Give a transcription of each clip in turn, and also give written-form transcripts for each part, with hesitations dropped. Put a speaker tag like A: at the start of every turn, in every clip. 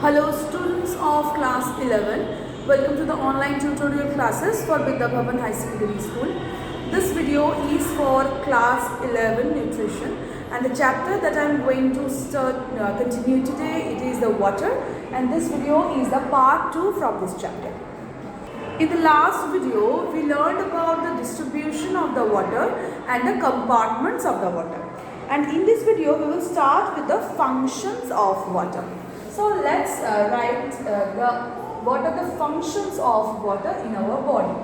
A: Hello students of class 11, welcome to the online tutorial classes for Vidya Bhavan High Secondary School. This video is for class 11 nutrition, and the chapter that I am going to continue today, it is the water, and this video is the part 2 from this chapter. In the last video, we learned about the distribution of the water and the compartments of the water. And in this video, we will start with the functions of water. So let's write what are the functions of water in our body.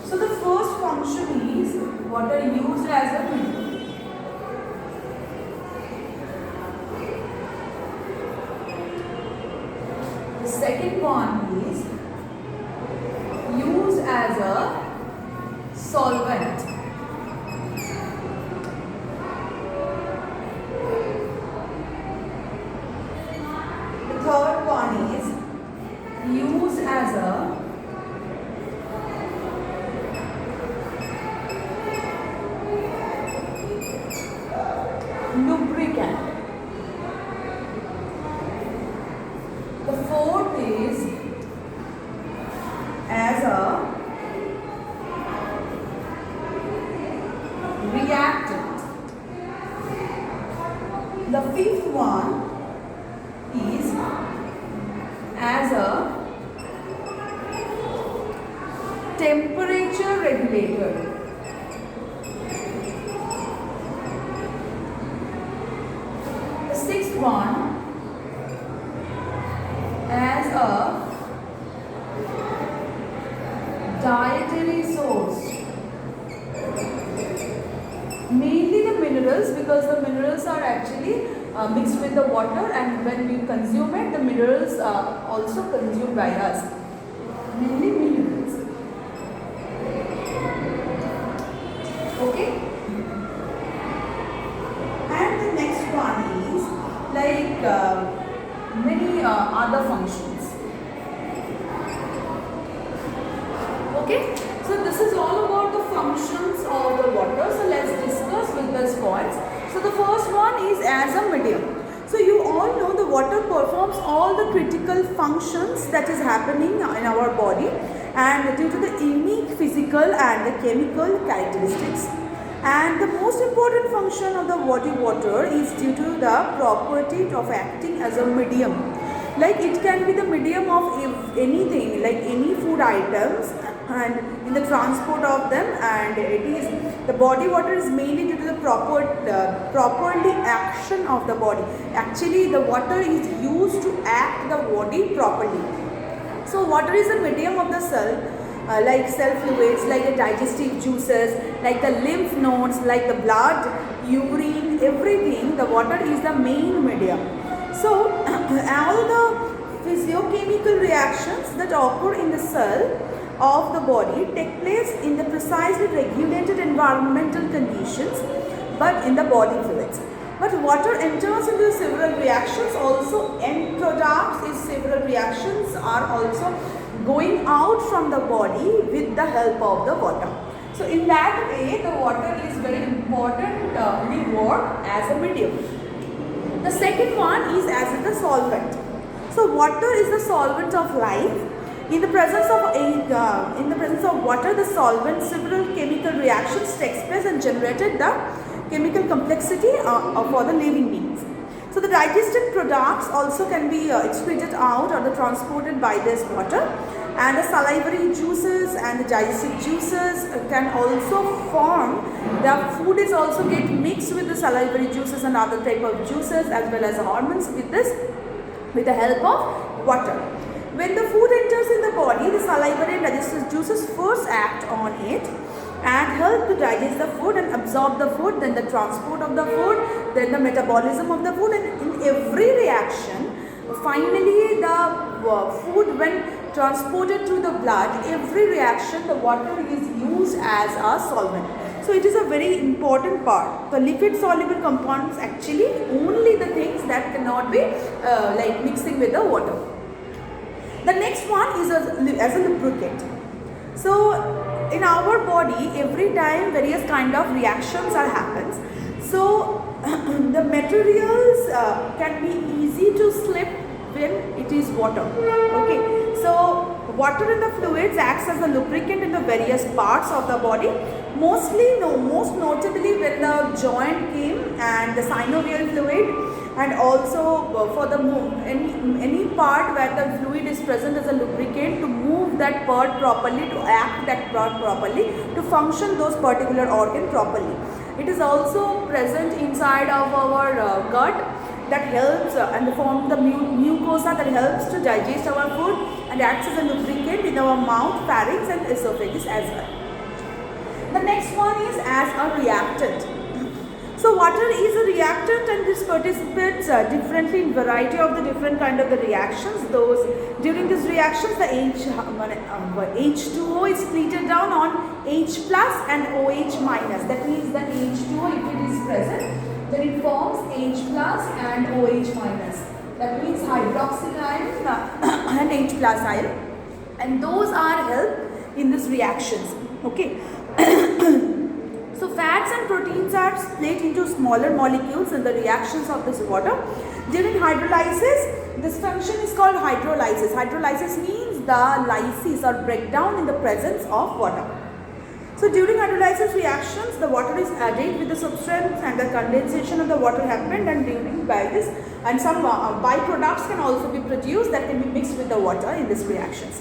A: So the first function is water used as a medium. The second one is used as a solvent. The third one is used as a lubricant. The fourth is as a reactant. The fifth one is as a temperature regulator. The sixth one as a dietary source. Mainly the minerals, because the minerals are actually mixed with the water, and when we consume it, the minerals are also consumed by us. Mainly minerals. Okay? And the next one is like many other functions. Okay, so this is all about the functions of the water. So let's discuss with these points. So the first one is as a medium. So you all know the water performs all the critical functions that is happening in our body, and due to the unique physical and the chemical characteristics. And the most important function of the body water is due to the property of acting as a medium. Like it can be the medium of anything, like any food items, and in the transport of them, and it is the body water is mainly due to the properly action of the body. Actually the water is used to act the body properly. So water is a medium of the cell, like cell fluids, like the digestive juices, like the lymph nodes, like the blood, urine, everything. The water is the main medium. So all the physiochemical reactions that occur in the cell of the body take place in the precisely regulated environmental conditions, but in the body fluids. But water enters into several reactions, also end products is several reactions are also going out from the body with the help of the water. So in that way the water is very importantly work as a medium. The second one is as the solvent. So water is the solvent of life. In the presence of water, the solvent, several chemical reactions takes place and generated the chemical complexity for the living beings. So the digested products also can be excreted out or transported by this water, and the salivary juices and the digestive juices can also form. The food is also get mixed with the salivary juices and other type of juices as well as hormones with the help of water. When the food enters in the body, the salivary and digestive juices first act on it and help to digest the food and absorb the food, then the transport of the food, then the metabolism of the food, and in every reaction, finally the food when transported through the blood, every reaction the water is used as a solvent. So it is a very important part. The lipid soluble compounds actually only the things that cannot be like mixing with the water. The next one is as a lubricant. So in our body, every time various kind of reactions are happens. So the materials can be easy to slip when it is water. Okay, so water in the fluids acts as a lubricant in the various parts of the body. Most notably when the joint came and the synovial fluid, and also for the any part where the fluid is present as a lubricant to move that part properly, to act that part properly, to function those particular organ properly. It is also present inside of our gut, that helps and form the mucosa that helps to digest our food and acts as a lubricant in our mouth, pharynx and esophagus as well. The next one is as a reactant. So water is a reactant, and this participates differently in variety of the different kind of the reactions. Those during these reactions, the H2O is splitted down on H plus and OH minus. That means the H2O, if it is present, then it forms H plus and OH minus. That means hydroxyl ion and H plus ion, and those are help in these reactions. Okay. So fats and proteins are split into smaller molecules in the reactions of this water. During hydrolysis, this function is called hydrolysis. Hydrolysis means the lysis or breakdown in the presence of water. So during hydrolysis reactions, the water is added with the substance and the condensation of the water happened, and during by this and some byproducts can also be produced that can be mixed with the water in these reactions.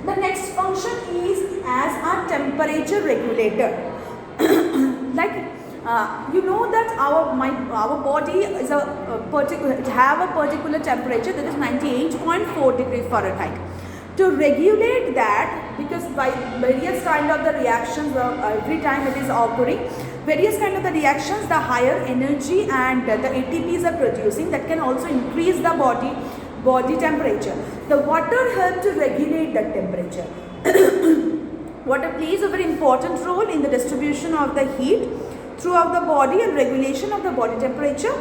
A: The next function is as a temperature regulator. You know that our body is have a particular temperature, that is 98.4 degrees Fahrenheit. To regulate that, because by various kind of the reactions every time it is occurring, various kind of the reactions, the higher energy and the ATPs are producing, that can also increase the body temperature. The water helps to regulate that temperature. Water plays a very important role in the distribution of the heat throughout the body and regulation of the body temperature.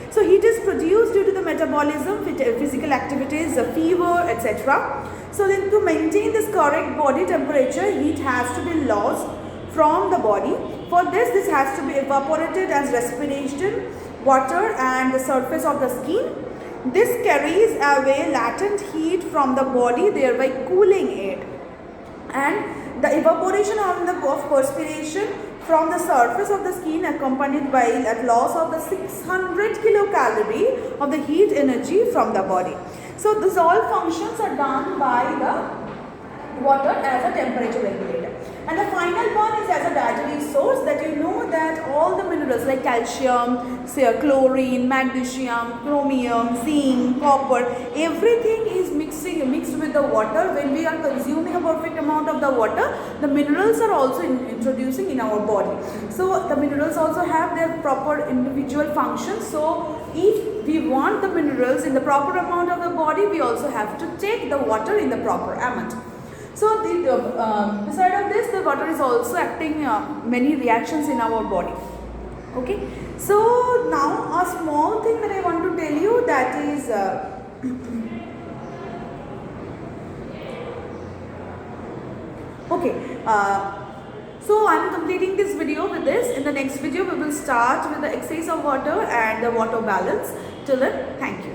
A: So heat is produced due to the metabolism, physical activities, fever, etc. So then to maintain this correct body temperature, heat has to be lost from the body. For this has to be evaporated as respiration, water and the surface of the skin. This carries away latent heat from the body, thereby cooling it. And the evaporation of perspiration from the surface of the skin accompanied by a loss of the 600 kilocalorie of the heat energy from the body. So these all functions are done by the water as a temperature regulator. And the final one is as a dietary source, that you know that all the minerals like calcium, chlorine, magnesium, chromium, zinc, copper, everything is mixed with the water. When we are consuming a perfect amount of the water, the minerals are also introducing in our body. So the minerals also have their proper individual functions. So if we want the minerals in the proper amount of the body, we also have to take the water in the proper amount. So beside of this, the water is also acting many reactions in our body. Okay. So now a small thing that I want to tell you, that is okay. So I am completing this video with this. In the next video, we will start with the excess of water and the water balance. Till then, thank you.